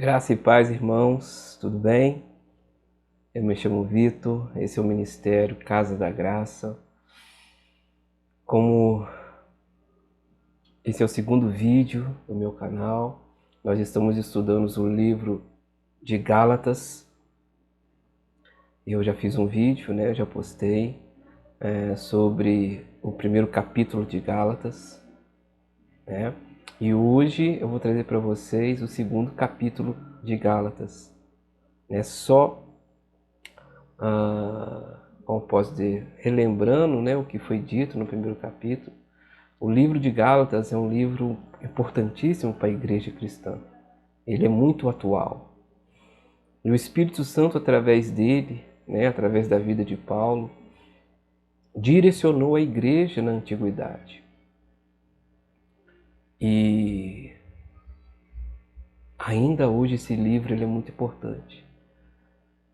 Graça e paz, irmãos, tudo bem? Eu me chamo Vitor, esse é o Ministério Casa da Graça. Como esse é o segundo vídeo do meu canal, nós estamos estudando o livro de Gálatas. Eu já fiz um vídeo, né? Eu já postei sobre o primeiro capítulo de Gálatas, né? E hoje eu vou trazer para vocês o segundo capítulo de Gálatas, né? Como posso dizer, relembrando, né, o que foi dito no primeiro capítulo. O livro de Gálatas é um livro importantíssimo para a igreja cristã. Ele é muito atual. E o Espírito Santo, através dele, né, através da vida de Paulo, direcionou a igreja na antiguidade. E ainda hoje esse livro ele é muito importante.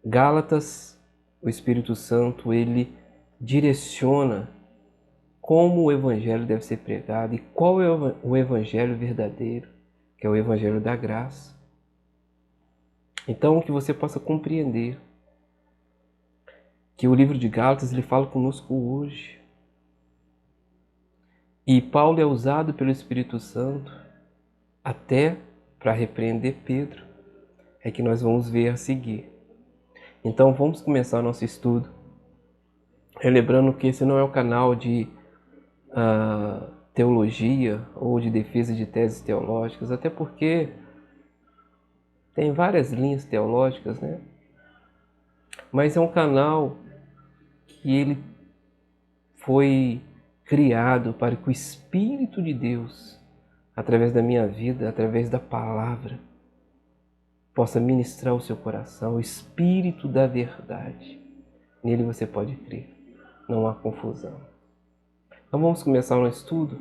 Gálatas, o Espírito Santo, ele direciona como o evangelho deve ser pregado e qual é o evangelho verdadeiro, que é o evangelho da graça. Então, que você possa compreender que o livro de Gálatas ele fala conosco hoje. E Paulo é usado pelo Espírito Santo até para repreender Pedro. É que nós vamos ver a seguir. Então, vamos começar o nosso estudo. Relembrando que esse não é o canal de teologia ou de defesa de teses teológicas, até porque tem várias linhas teológicas, né? Mas é um canal que ele foi criado para que o Espírito de Deus, através da minha vida, através da palavra, possa ministrar o seu coração, o Espírito da verdade. Nele você pode crer, não há confusão. Então vamos começar o nosso estudo.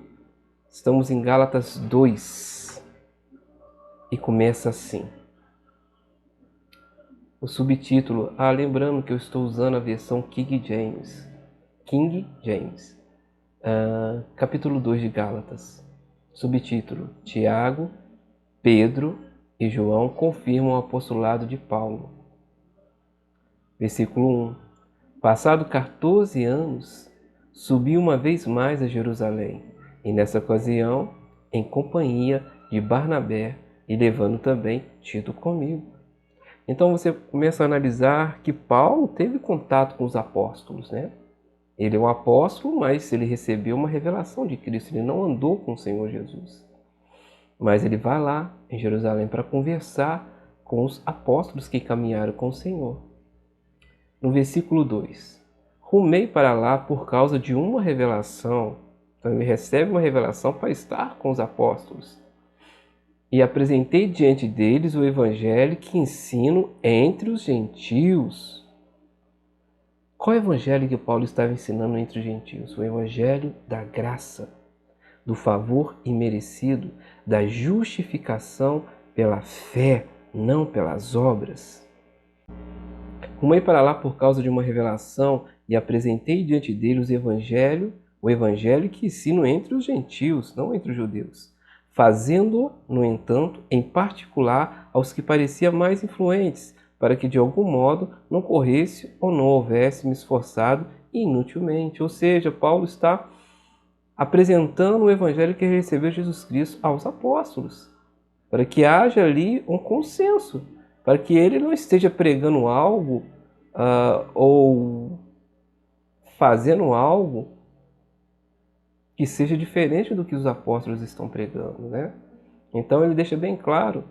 Estamos em Gálatas 2 e começa assim. O subtítulo, lembrando que eu estou usando a versão King James, capítulo 2 de Gálatas. Subtítulo, Tiago, Pedro e João confirmam o apostolado de Paulo. Versículo 1. Passado 14 anos, subi uma vez mais a Jerusalém, e nessa ocasião, em companhia de Barnabé, e levando também Tito comigo. Então você começa a analisar que Paulo teve contato com os apóstolos, né? Ele é um apóstolo, mas ele recebeu uma revelação de Cristo. Ele não andou com o Senhor Jesus. Mas ele vai lá em Jerusalém para conversar com os apóstolos que caminharam com o Senhor. No versículo 2. Rumei para lá por causa de uma revelação. Então ele recebe uma revelação para estar com os apóstolos. E apresentei diante deles o evangelho que ensino entre os gentios. Qual é o evangelho que Paulo estava ensinando entre os gentios? O evangelho da graça, do favor imerecido, da justificação pela fé, não pelas obras. Rumei para lá por causa de uma revelação e apresentei diante dele o evangelho que ensino entre os gentios, não entre os judeus, fazendo, no entanto, em particular aos que pareciam mais influentes, para que de algum modo não corresse ou não houvesse me esforçado inutilmente. Ou seja, Paulo está apresentando o evangelho que recebeu Jesus Cristo aos apóstolos, para que haja ali um consenso, para que ele não esteja pregando algo ou fazendo algo que seja diferente do que os apóstolos estão pregando, né? Então ele deixa bem claro,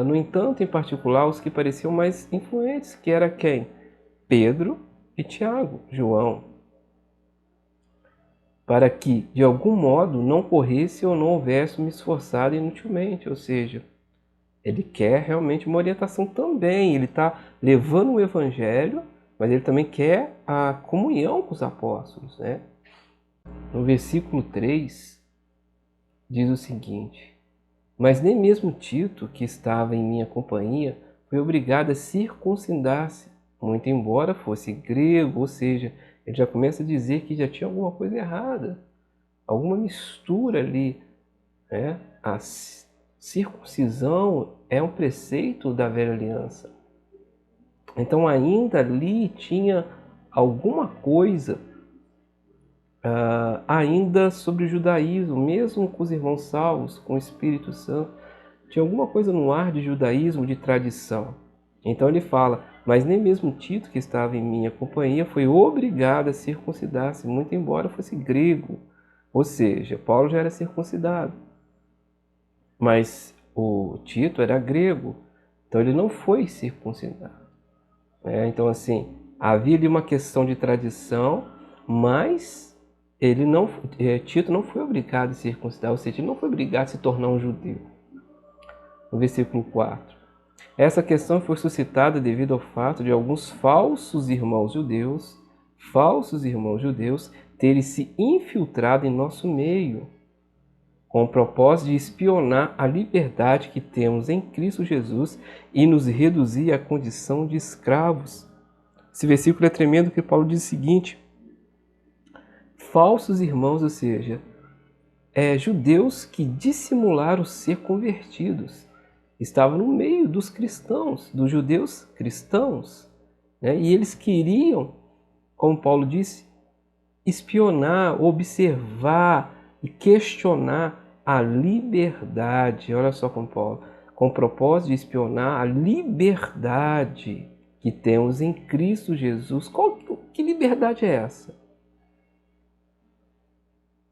no entanto, em particular, os que pareciam mais influentes, que era quem? Pedro e Tiago, João, para que, de algum modo, não corresse ou não houvesse me esforçado inutilmente, ou seja, ele quer realmente uma orientação também, ele está levando o evangelho, mas ele também quer a comunhão com os apóstolos, né? No versículo 3, diz o seguinte: mas nem mesmo Tito, que estava em minha companhia, foi obrigado a circuncidar-se, muito embora fosse grego, ou seja, ele já começa a dizer que já tinha alguma coisa errada, alguma mistura ali, né? A circuncisão é um preceito da velha aliança. Então ainda ali tinha alguma coisa ainda sobre o judaísmo, mesmo com os irmãos salvos, com o Espírito Santo, tinha alguma coisa no ar de judaísmo, de tradição. Então ele fala, mas nem mesmo Tito, que estava em minha companhia, foi obrigado a circuncidar-se, muito embora fosse grego. Ou seja, Paulo já era circuncidado, mas o Tito era grego, então ele não foi circuncidado. Então assim, havia ali uma questão de tradição, mas Tito não foi obrigado a circuncidar, ou seja, ele não foi obrigado a se tornar um judeu. No versículo 4. Essa questão foi suscitada devido ao fato de alguns falsos irmãos judeus terem se infiltrado em nosso meio, com o propósito de espionar a liberdade que temos em Cristo Jesus e nos reduzir à condição de escravos. Esse versículo é tremendo, porque Paulo diz o seguinte: falsos irmãos, ou seja, judeus que dissimularam ser convertidos, estavam no meio dos cristãos, dos judeus cristãos, né? E eles queriam, como Paulo disse, espionar, observar e questionar a liberdade. Olha só como Paulo, com o propósito de espionar a liberdade que temos em Cristo Jesus. Que liberdade é essa?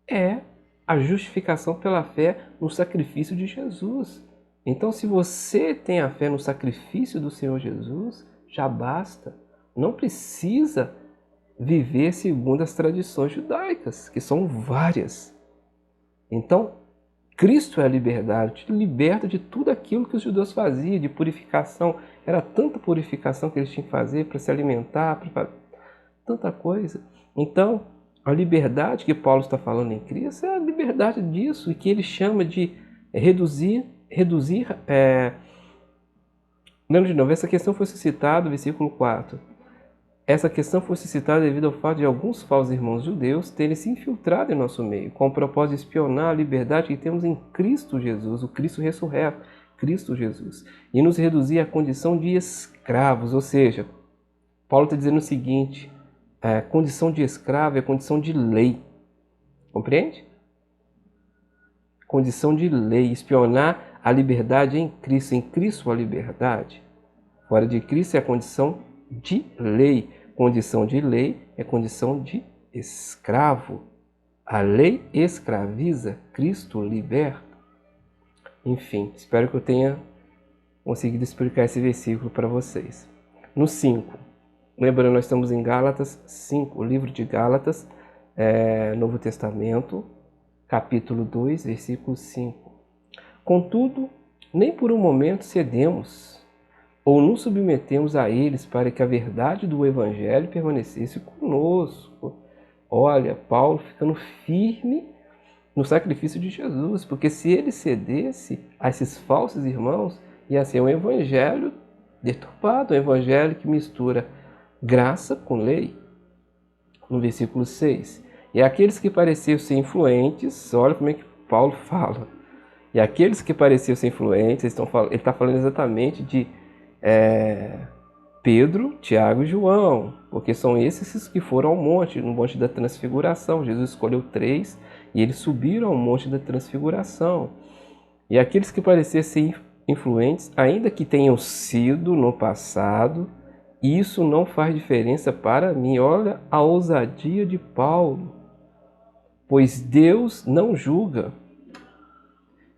É a justificação pela fé no sacrifício de Jesus. Então, se você tem a fé no sacrifício do Senhor Jesus, já basta. Não precisa viver segundo as tradições judaicas, que são várias. Então, Cristo é a liberdade, te liberta de tudo aquilo que os judeus faziam, de purificação. Era tanta purificação que eles tinham que fazer para se alimentar, para tanta coisa. Então, a liberdade que Paulo está falando em Cristo é a liberdade disso, e que ele chama de reduzir. Lembra de novo, essa questão foi suscitada, versículo 4. Essa questão foi suscitada devido ao fato de alguns falsos irmãos judeus terem se infiltrado em nosso meio, com o propósito de espionar a liberdade que temos em Cristo Jesus, o Cristo ressurreto, Cristo Jesus, e nos reduzir à condição de escravos. Ou seja, Paulo está dizendo o seguinte: a condição de escravo é condição de lei. Compreende? Condição de lei, espionar a liberdade em Cristo a liberdade. Fora de Cristo é a condição de lei. Condição de lei é condição de escravo. A lei escraviza, Cristo liberta. Enfim, espero que eu tenha conseguido explicar esse versículo para vocês. No 5, lembrando, nós estamos em Gálatas 5, o livro de Gálatas, Novo Testamento, capítulo 2, versículo 5. Contudo, nem por um momento cedemos ou nos submetemos a eles para que a verdade do Evangelho permanecesse conosco. Olha, Paulo ficando firme no sacrifício de Jesus, porque se ele cedesse a esses falsos irmãos, ia ser um evangelho deturpado, um evangelho que mistura graça com lei. No versículo 6. E aqueles que pareciam ser influentes, olha como é que Paulo fala. E aqueles que pareciam ser influentes, ele está falando exatamente de Pedro, Tiago e João, porque são esses que foram ao monte, no monte da transfiguração. Jesus escolheu 3 e eles subiram ao monte da transfiguração. E aqueles que pareciam ser influentes, ainda que tenham sido no passado, isso não faz diferença para mim. Olha a ousadia de Paulo. Pois Deus não julga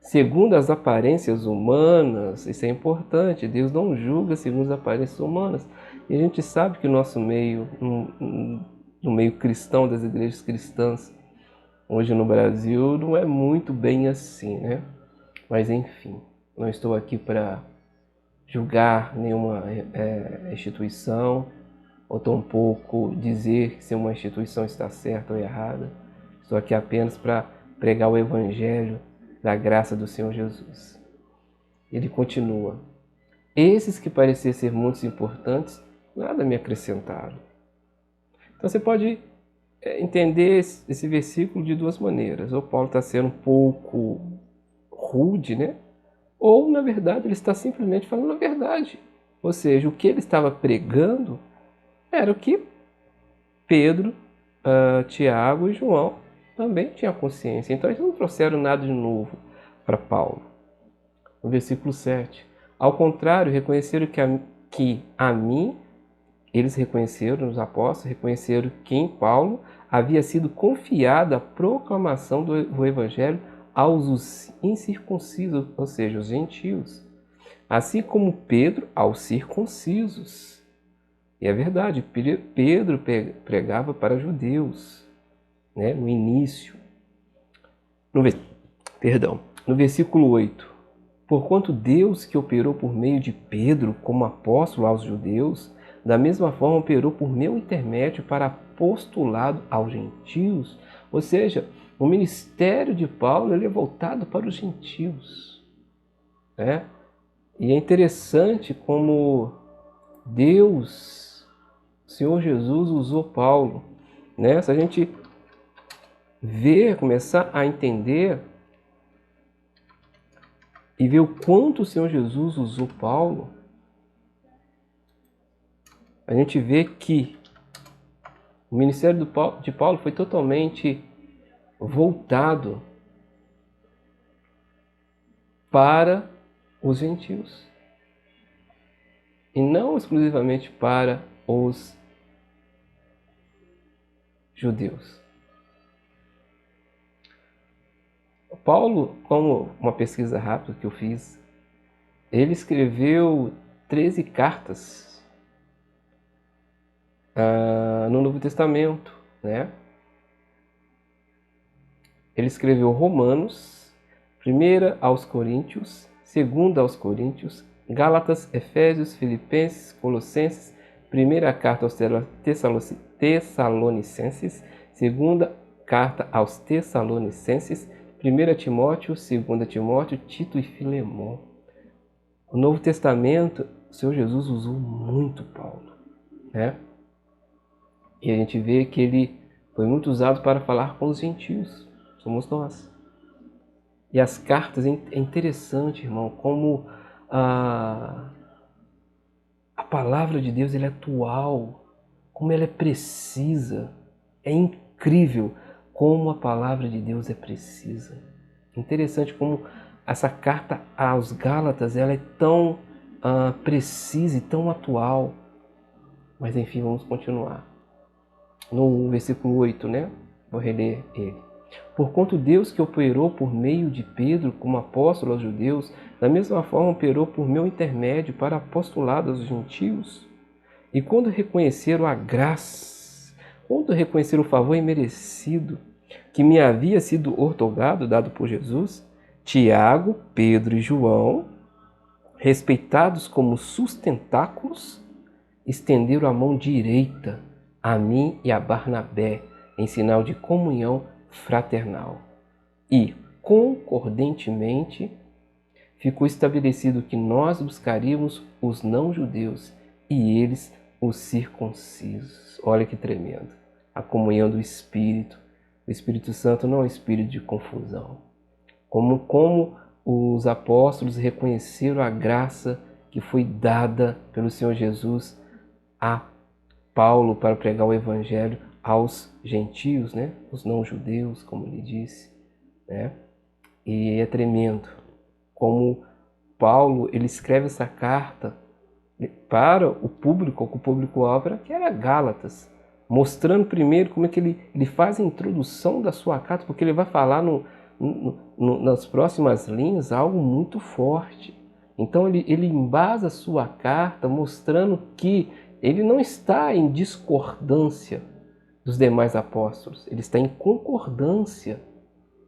segundo as aparências humanas. Isso é importante. Deus não julga segundo as aparências humanas. E a gente sabe que o nosso meio, no meio cristão, das igrejas cristãs, hoje no Brasil, não é muito bem assim, né? Mas enfim, não estou aqui para julgar nenhuma instituição, ou tampouco dizer se uma instituição está certa ou errada. Estou aqui apenas para pregar o Evangelho da graça do Senhor Jesus. Ele continua: esses que pareciam ser muito importantes, nada me acrescentaram. Então você pode entender esse versículo de duas maneiras. Ou Paulo está sendo um pouco rude, né? ou, na verdade, ele está simplesmente falando a verdade. Ou seja, o que ele estava pregando era o que Pedro, Tiago e João também tinham consciência. Então eles não trouxeram nada de novo para Paulo. No versículo 7. Ao contrário, reconheceram que a mim, eles reconheceram, os apóstolos reconheceram que em Paulo havia sido confiada a proclamação do evangelho aos incircuncisos, ou seja, os gentios, assim como Pedro aos circuncisos. E é verdade, Pedro pregava para judeus, né, no início. No versículo 8. Porquanto Deus, que operou por meio de Pedro como apóstolo aos judeus, da mesma forma operou por meu intermédio para apostolado aos gentios. Ou seja, o ministério de Paulo ele é voltado para os gentios, né? E é interessante como Deus, o Senhor Jesus, usou Paulo, né? Se a gente ver, começar a entender e ver o quanto o Senhor Jesus usou Paulo, a gente vê que o ministério de Paulo foi totalmente voltado para os gentios e não exclusivamente para os judeus. Paulo, como uma pesquisa rápida que eu fiz, ele escreveu 13 cartas no Novo Testamento, né? Ele escreveu Romanos, 1 aos Coríntios, 2 aos Coríntios, Gálatas, Efésios, Filipenses, Colossenses, 1 carta aos Tessalonicenses, 2 carta aos Tessalonicenses, 1 Timóteo, 2 Timóteo, Tito e Filemão. O Novo Testamento, o Senhor Jesus usou muito Paulo, né? E a gente vê que ele foi muito usado para falar com os gentios, somos nós. E as cartas, é interessante, irmão, como a palavra de Deus ela é atual, como ela é precisa. É incrível como a palavra de Deus é precisa. Interessante como essa carta aos Gálatas ela é tão precisa e tão atual. Mas enfim, vamos continuar. No versículo 8, né? Vou reler ele. Porquanto Deus que operou por meio de Pedro como apóstolo aos judeus, da mesma forma operou por meu intermédio para apostolado aos gentios. E quando reconheceram a graça, quando reconheceram o favor imerecido que me havia sido outorgado, dado por Jesus, Tiago, Pedro e João, respeitados como sustentáculos, estenderam a mão direita a mim e a Barnabé, em sinal de comunhão fraternal. E, concordentemente, ficou estabelecido que nós buscaríamos os não-judeus e eles os circuncisos. Olha que tremendo. A comunhão do Espírito. O Espírito Santo não é um espírito de confusão. Como os apóstolos reconheceram a graça que foi dada pelo Senhor Jesus a Paulo para pregar o Evangelho aos gentios, né? Os não-judeus, como ele disse, né? E é tremendo como Paulo ele escreve essa carta para o público-alvo que era Gálatas, mostrando primeiro como é que ele faz a introdução da sua carta, porque ele vai falar nas próximas linhas algo muito forte. Então ele embasa a sua carta mostrando que ele não está em discordância dos demais apóstolos, ele está em concordância.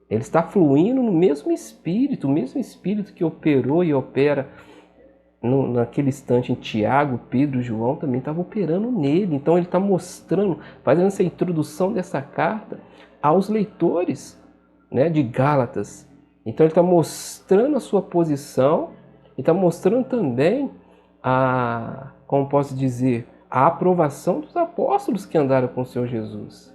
Ele está fluindo no mesmo espírito, o mesmo espírito que operou e opera naquele instante em Tiago, Pedro e João também estava operando nele. Então ele está mostrando, fazendo essa introdução dessa carta aos leitores, né, de Gálatas. Então ele está mostrando a sua posição e está mostrando também como posso dizer, a aprovação dos apóstolos que andaram com o Senhor Jesus.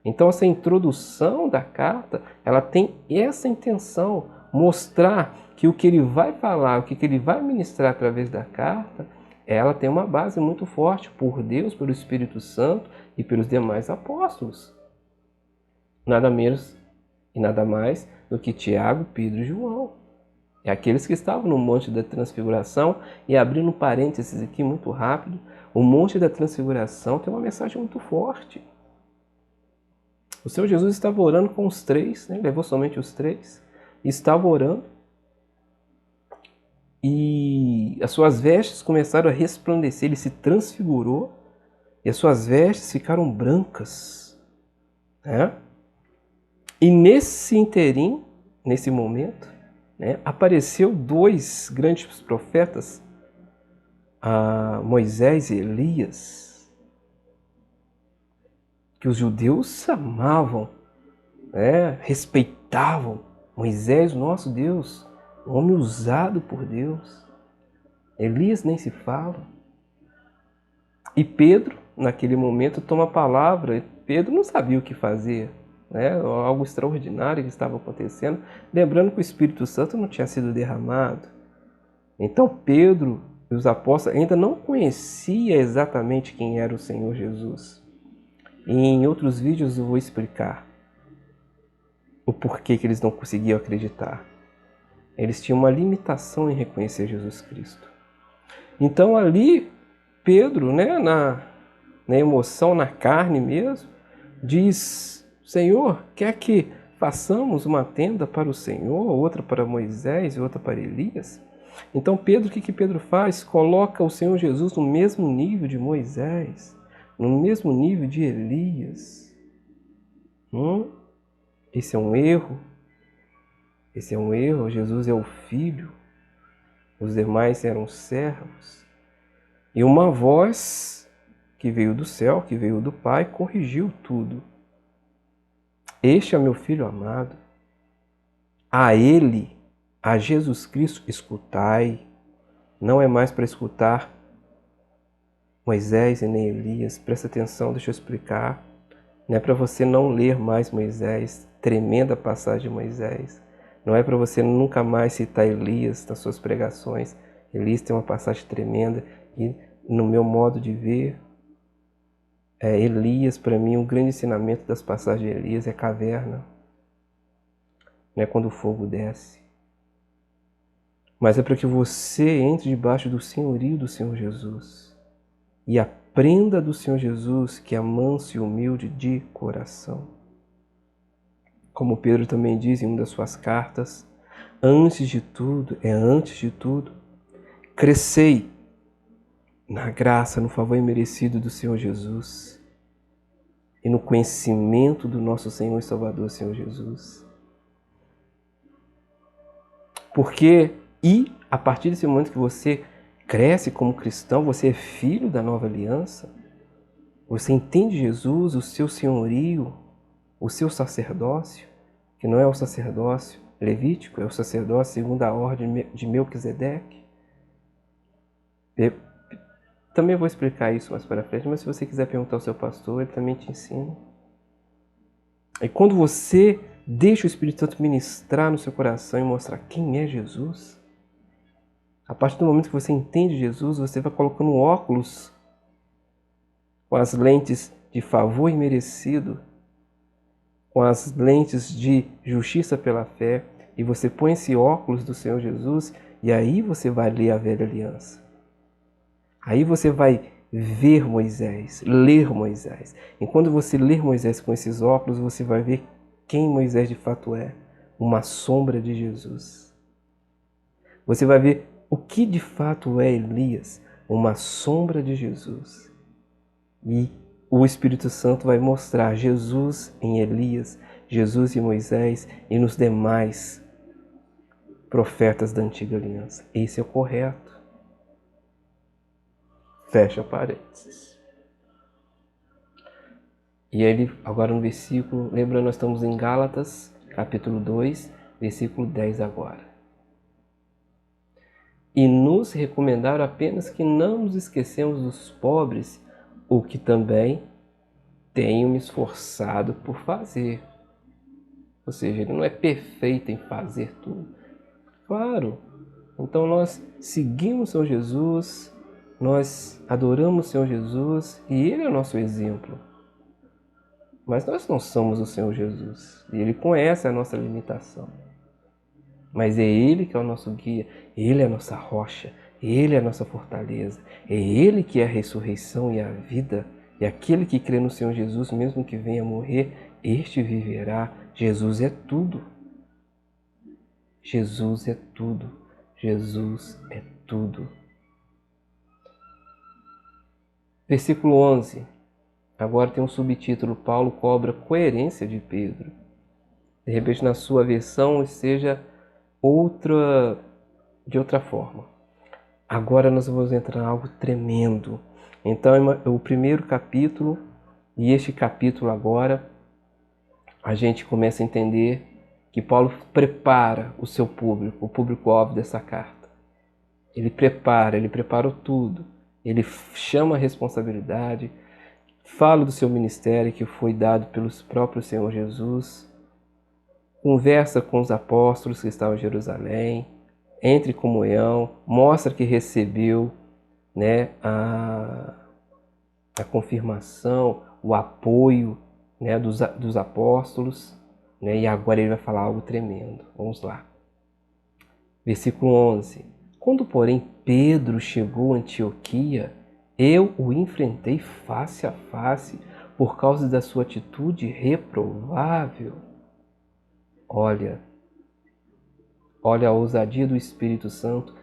Então essa introdução da carta, ela tem essa intenção, mostrar que o que ele vai falar, o que ele vai ministrar através da carta, ela tem uma base muito forte por Deus, pelo Espírito Santo e pelos demais apóstolos. Nada menos e nada mais do que Tiago, Pedro e João. É aqueles que estavam no Monte da Transfiguração. E abrindo um parênteses aqui muito rápido, o Monte da Transfiguração tem uma mensagem muito forte. O Senhor Jesus estava orando com os três, né? Levou somente os três, e estava orando. E as suas vestes começaram a resplandecer, ele se transfigurou, e as suas vestes ficaram brancas, né? E nesse interim, nesse momento, né, apareceu dois grandes profetas, Moisés e Elias, que os judeus amavam, né, respeitavam. Moisés, nosso Deus, um homem usado por Deus. Elias nem se fala. E Pedro, naquele momento, toma a palavra. Pedro não sabia o que fazer, né? Algo extraordinário que estava acontecendo. Lembrando que o Espírito Santo não tinha sido derramado. Então Pedro e os apóstolos ainda não conheciam exatamente quem era o Senhor Jesus. E em outros vídeos eu vou explicar o porquê que eles não conseguiam acreditar. Eles tinham uma limitação em reconhecer Jesus Cristo. Então ali, Pedro, né, na emoção, na carne mesmo, diz: Senhor, quer que façamos uma tenda para o Senhor, outra para Moisés e outra para Elias? Então Pedro, o que Pedro faz? Coloca o Senhor Jesus no mesmo nível de Moisés, no mesmo nível de Elias. Esse é um erro. Esse é um erro. Jesus é o Filho. Os demais eram servos. E uma voz que veio do céu, que veio do Pai, corrigiu tudo. Este é meu Filho amado. A Ele, a Jesus Cristo, escutai. Não é mais para escutar Moisés e nem Elias. Presta atenção, deixa eu explicar. Não é para você não ler mais Moisés, tremenda passagem de Moisés. Não é para você nunca mais citar Elias nas suas pregações. Elias tem uma passagem tremenda e, no meu modo de ver, Elias, para mim, o grande ensinamento das passagens de Elias é caverna. Não é quando o fogo desce. Mas é para que você entre debaixo do senhorio do Senhor Jesus e aprenda do Senhor Jesus, que é manso e humilde de coração. Como Pedro também diz em uma das suas cartas, antes de tudo, crescei na graça, no favor imerecido do Senhor Jesus e no conhecimento do nosso Senhor e Salvador, Senhor Jesus. Porque, a partir desse momento que você cresce como cristão, você é filho da nova aliança, você entende Jesus, o seu senhorio, o seu sacerdócio, que não é o sacerdócio levítico, é o sacerdócio segundo a ordem de Melquisedeque. Eu também vou explicar isso mais para frente, mas se você quiser perguntar ao seu pastor, ele também te ensina. E quando você deixa o Espírito Santo ministrar no seu coração e mostrar quem é Jesus, a partir do momento que você entende Jesus, você vai colocando óculos com as lentes de favor imerecido, com as lentes de justiça pela fé, e você põe esse óculos do Senhor Jesus, e aí você vai ler a velha aliança. Aí você vai ver Moisés, ler Moisés. E quando você ler Moisés com esses óculos, você vai ver quem Moisés de fato é, uma sombra de Jesus. Você vai ver o que de fato é Elias, uma sombra de Jesus. E o Espírito Santo vai mostrar Jesus em Elias, Jesus em Moisés e nos demais profetas da antiga aliança. Esse é o correto. Fecha parênteses. E ele, agora no versículo, lembrando, nós estamos em Gálatas, capítulo 2, versículo 10 agora. E nos recomendaram apenas que não nos esquecemos dos pobres, o que também tenho me esforçado por fazer. Ou seja, ele não é perfeito em fazer tudo. Claro. Então nós seguimos o Senhor Jesus, nós adoramos o Senhor Jesus e Ele é o nosso exemplo. Mas nós não somos o Senhor Jesus e Ele conhece a nossa limitação. Mas é Ele que é o nosso guia, Ele é a nossa rocha, Ele é a nossa fortaleza, é Ele que é a ressurreição e a vida. E aquele que crê no Senhor Jesus, mesmo que venha morrer, este viverá. Jesus é tudo. Jesus é tudo. Jesus é tudo. Versículo 11. Agora tem um subtítulo: Paulo cobra coerência de Pedro. De repente na sua versão seja de outra forma. Agora nós vamos entrar em algo tremendo. Então é o primeiro capítulo, e este capítulo agora a gente começa a entender que Paulo prepara o seu público, o público-alvo dessa carta. Ele preparou tudo. Ele chama a responsabilidade, fala do seu ministério que foi dado pelo próprio Senhor Jesus, conversa com os apóstolos que estavam em Jerusalém, entra em comunhão, mostra que recebeu, né, a confirmação, o apoio, né, dos apóstolos, né, e agora ele vai falar algo tremendo. Vamos lá. Versículo 11. Quando, porém, Pedro chegou a Antioquia, eu o enfrentei face a face por causa da sua atitude reprovável. Olha a ousadia do Espírito Santo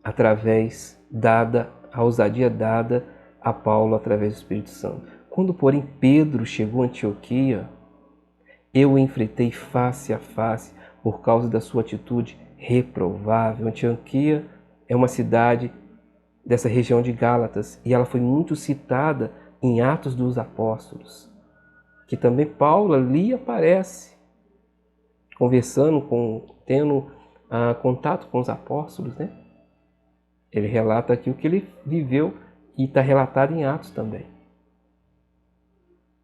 a ousadia dada a Paulo através do Espírito Santo. Quando, porém, Pedro chegou a Antioquia, eu o enfrentei face a face por causa da sua atitude reprovável. Antioquia é uma cidade dessa região de Gálatas e ela foi muito citada em Atos dos Apóstolos, que também Paulo ali aparece, tendo contato com os apóstolos, né? Ele relata aqui o que ele viveu e está relatado em Atos também.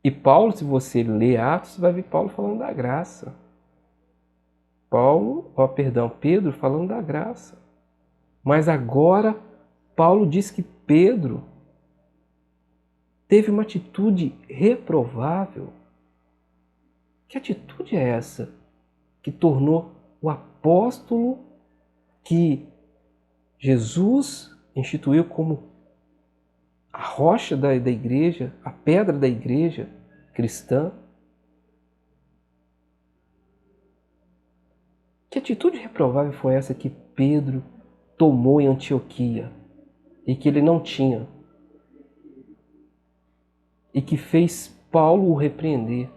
E Paulo, se você ler Atos, você vai ver Paulo falando da graça. Pedro falando da graça. Mas agora Paulo diz que Pedro teve uma atitude reprovável. Que atitude é essa que tornou o apóstolo que Jesus instituiu como a rocha da igreja, a pedra da igreja cristã? Que atitude reprovável foi essa que Pedro tomou em Antioquia e que ele não tinha? E que fez Paulo o repreender.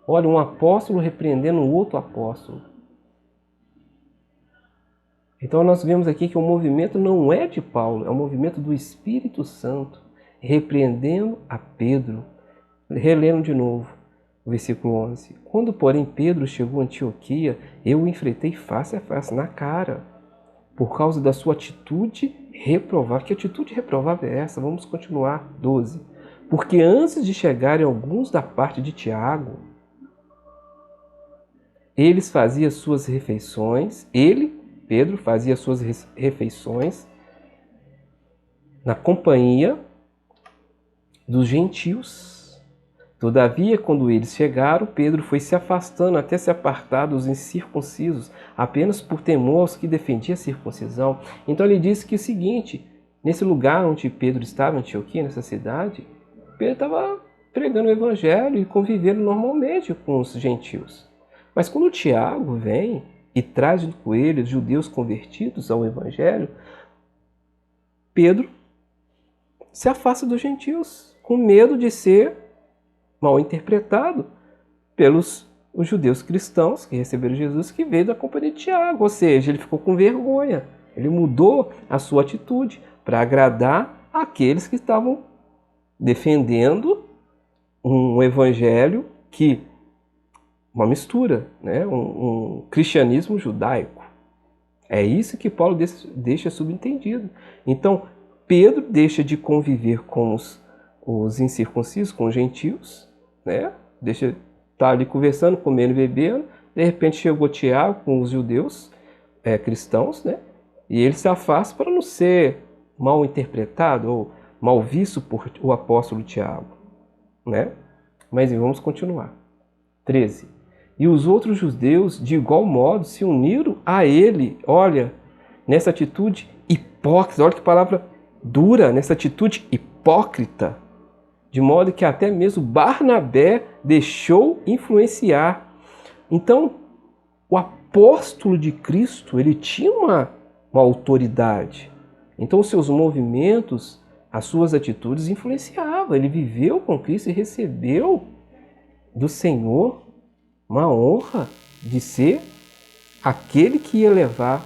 Olha, um apóstolo repreendendo um outro apóstolo. Então nós vemos aqui que o movimento não é de Paulo, é o movimento do Espírito Santo, repreendendo a Pedro. Relendo de novo o versículo 11. Quando, porém, Pedro chegou a Antioquia, eu o enfrentei face a face, na cara, por causa da sua atitude reprovável. Que atitude reprovável é essa? Vamos continuar. 12. Porque antes de chegarem alguns da parte de Tiago, eles faziam suas refeições, Pedro, fazia suas refeições na companhia dos gentios. Todavia, quando eles chegaram, Pedro foi se afastando até se apartar dos incircuncisos, apenas por temor aos que defendiam a circuncisão. Então ele disse que o seguinte: nesse lugar onde Pedro estava, em Antioquia, nessa cidade, Pedro estava pregando o evangelho e convivendo normalmente com os gentios. Mas quando Tiago vem e traz junto com ele os judeus convertidos ao evangelho, Pedro se afasta dos gentios, com medo de ser mal interpretado pelos os judeus cristãos que receberam Jesus, que veio da companhia de Tiago. Ou seja, ele ficou com vergonha. Ele mudou a sua atitude para agradar aqueles que estavam defendendo um evangelho que uma mistura, né? um cristianismo judaico. É isso que Paulo deixa subentendido. Então, Pedro deixa de conviver com os incircuncisos, com os gentios, né? Deixa estar ali conversando, comendo e bebendo. De repente chegou Tiago com os judeus, cristãos, né? E ele se afasta para não ser mal interpretado ou mal visto por o apóstolo Tiago, né? Mas vamos continuar. 13. E os outros judeus, de igual modo, se uniram a ele. Olha, nessa atitude hipócrita, olha que palavra dura, nessa atitude hipócrita, de modo que até mesmo Barnabé deixou influenciar. Então, o apóstolo de Cristo, ele tinha uma autoridade. Então, os seus movimentos, as suas atitudes influenciavam. Ele viveu com Cristo e recebeu do Senhor uma honra de ser aquele que ia levar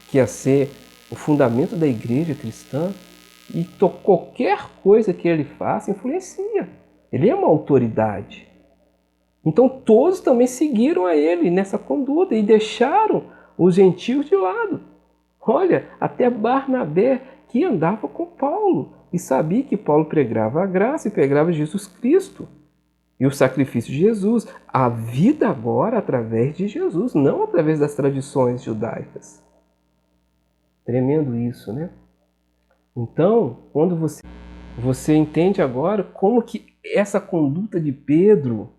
que ia ser o fundamento da igreja cristã, e qualquer coisa que ele faça influencia. Ele é uma autoridade. Então todos também seguiram a ele nessa conduta e deixaram os gentios de lado. Olha, até Barnabé, que andava com Paulo e sabia que Paulo pregava a graça e pregava Jesus Cristo e o sacrifício de Jesus, a vida agora através de Jesus, não através das tradições judaicas. Tremendo isso, né? Então, quando você entende agora como que essa conduta de Pedro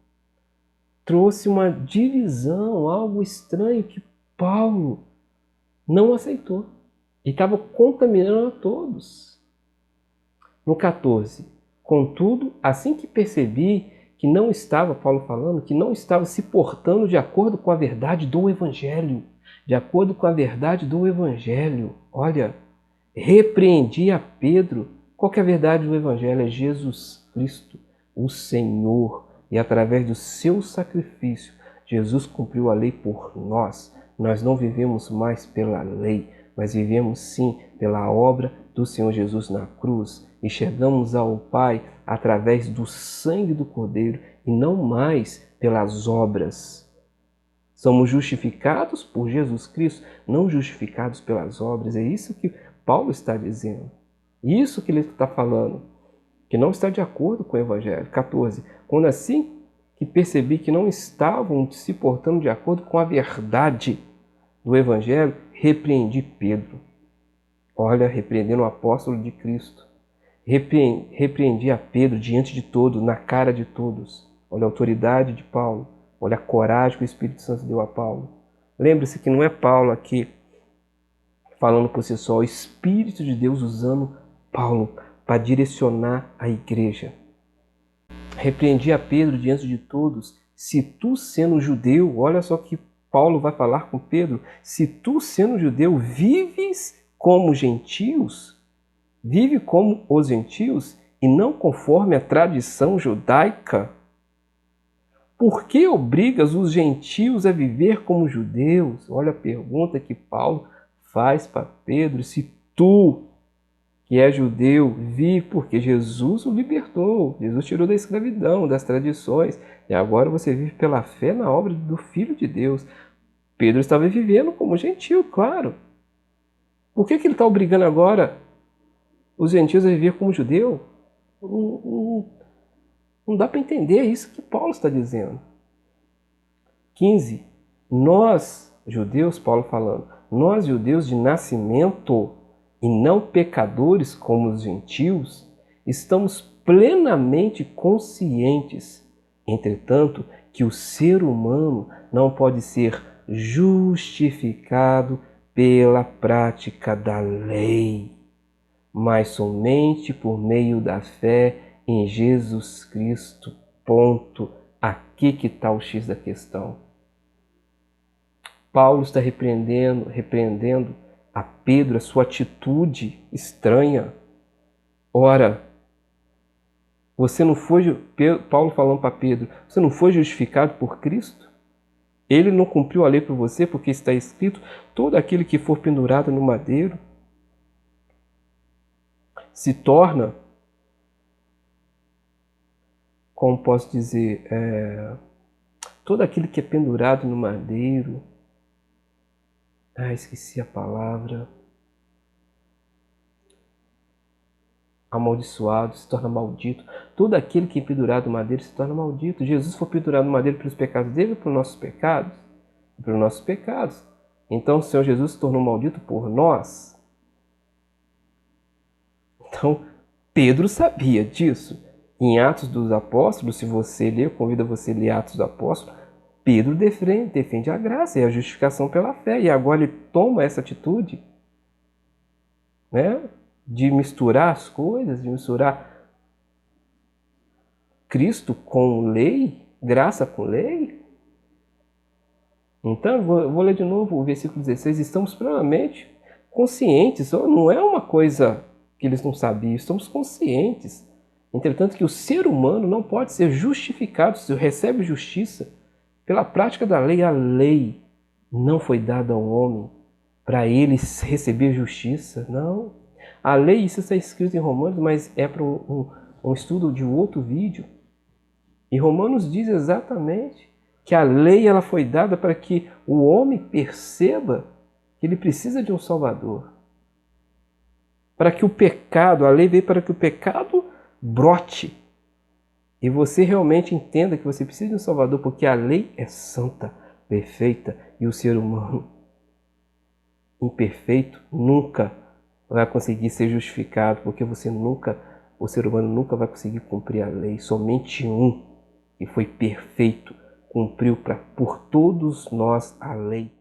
trouxe uma divisão, algo estranho que Paulo não aceitou e estava contaminando a todos. No 14, contudo, assim que percebi que não estava, Paulo falando, que não estava se portando de acordo com a verdade do Evangelho, de acordo com a verdade do Evangelho, olha, repreendi a Pedro. Qual que é a verdade do Evangelho? É Jesus Cristo, o Senhor, e através do seu sacrifício, Jesus cumpriu a lei por nós. Nós não vivemos mais pela lei, mas vivemos sim pela obra do Senhor Jesus na cruz. E chegamos ao Pai através do sangue do Cordeiro e não mais pelas obras. Somos justificados por Jesus Cristo, não justificados pelas obras. É isso que Paulo está dizendo. Isso que ele está falando, que não está de acordo com o Evangelho. 14. Quando assim que percebi que não estavam se portando de acordo com a verdade do Evangelho, repreendi Pedro. Olha, repreendendo o apóstolo de Cristo. Repreendi a Pedro diante de todos, na cara de todos. Olha a autoridade de Paulo. Olha a coragem que o Espírito Santo deu a Paulo. Lembre-se que não é Paulo aqui falando por si só, o Espírito de Deus usando Paulo para direcionar a igreja. Repreendi a Pedro diante de todos. Se tu, sendo judeu, olha só que Paulo vai falar com Pedro, se tu, sendo judeu, vives como gentios, vive como os gentios e não conforme a tradição judaica, por que obrigas os gentios a viver como judeus? Olha a pergunta que Paulo faz para Pedro. Se tu, que é judeu, vive, porque Jesus o libertou, Jesus tirou da escravidão, das tradições, e agora você vive pela fé na obra do Filho de Deus. Pedro estava vivendo como gentil, claro. Por que ele está obrigando agora os gentios a viver como judeu? Não dá para entender isso que Paulo está dizendo. 15. Nós, judeus, Paulo falando, nós, judeus de nascimento e não pecadores como os gentios, estamos plenamente conscientes, entretanto, que o ser humano não pode ser justificado pela prática da lei, mas somente por meio da fé em Jesus Cristo. Ponto. Aqui que está o X da questão. Paulo está repreendendo a Pedro a sua atitude estranha. Ora, você não foi, Paulo falando para Pedro, você não foi justificado por Cristo? Ele não cumpriu a lei por você, porque está escrito, todo aquele que for pendurado no madeiro se torna, como posso dizer, todo aquele que é pendurado no madeiro, esqueci a palavra, amaldiçoado, se torna maldito. Todo aquele que é pendurado no madeiro se torna maldito. Jesus foi pendurado no madeiro pelos pecados dele ou pelos nossos pecados? pelos nossos pecados. Então o Senhor Jesus se tornou maldito por nós. Então Pedro sabia disso. Em Atos dos Apóstolos, se você ler, eu convido você a ler Atos dos Apóstolos, Pedro defende a graça e a justificação pela fé. E agora ele toma essa atitude, né, de misturar as coisas, de misturar Cristo com lei, graça com lei. Então, eu vou ler de novo o versículo 16. Estamos plenamente conscientes, não é uma coisa que eles não sabiam, estamos conscientes. Entretanto, que o ser humano não pode ser justificado, se recebe justiça pela prática da lei. A lei não foi dada ao homem para ele receber justiça, não. A lei, isso está escrito em Romanos, mas é para um estudo de outro vídeo. E Romanos diz exatamente que a lei ela foi dada para que o homem perceba que ele precisa de um Salvador. Para que o pecado, a lei veio para que o pecado brote. E você realmente entenda que você precisa de um Salvador, porque a lei é santa, perfeita, e o ser humano imperfeito nunca vai conseguir ser justificado, porque o ser humano nunca vai conseguir cumprir a lei. Somente um, que foi perfeito, cumpriu por todos nós a lei.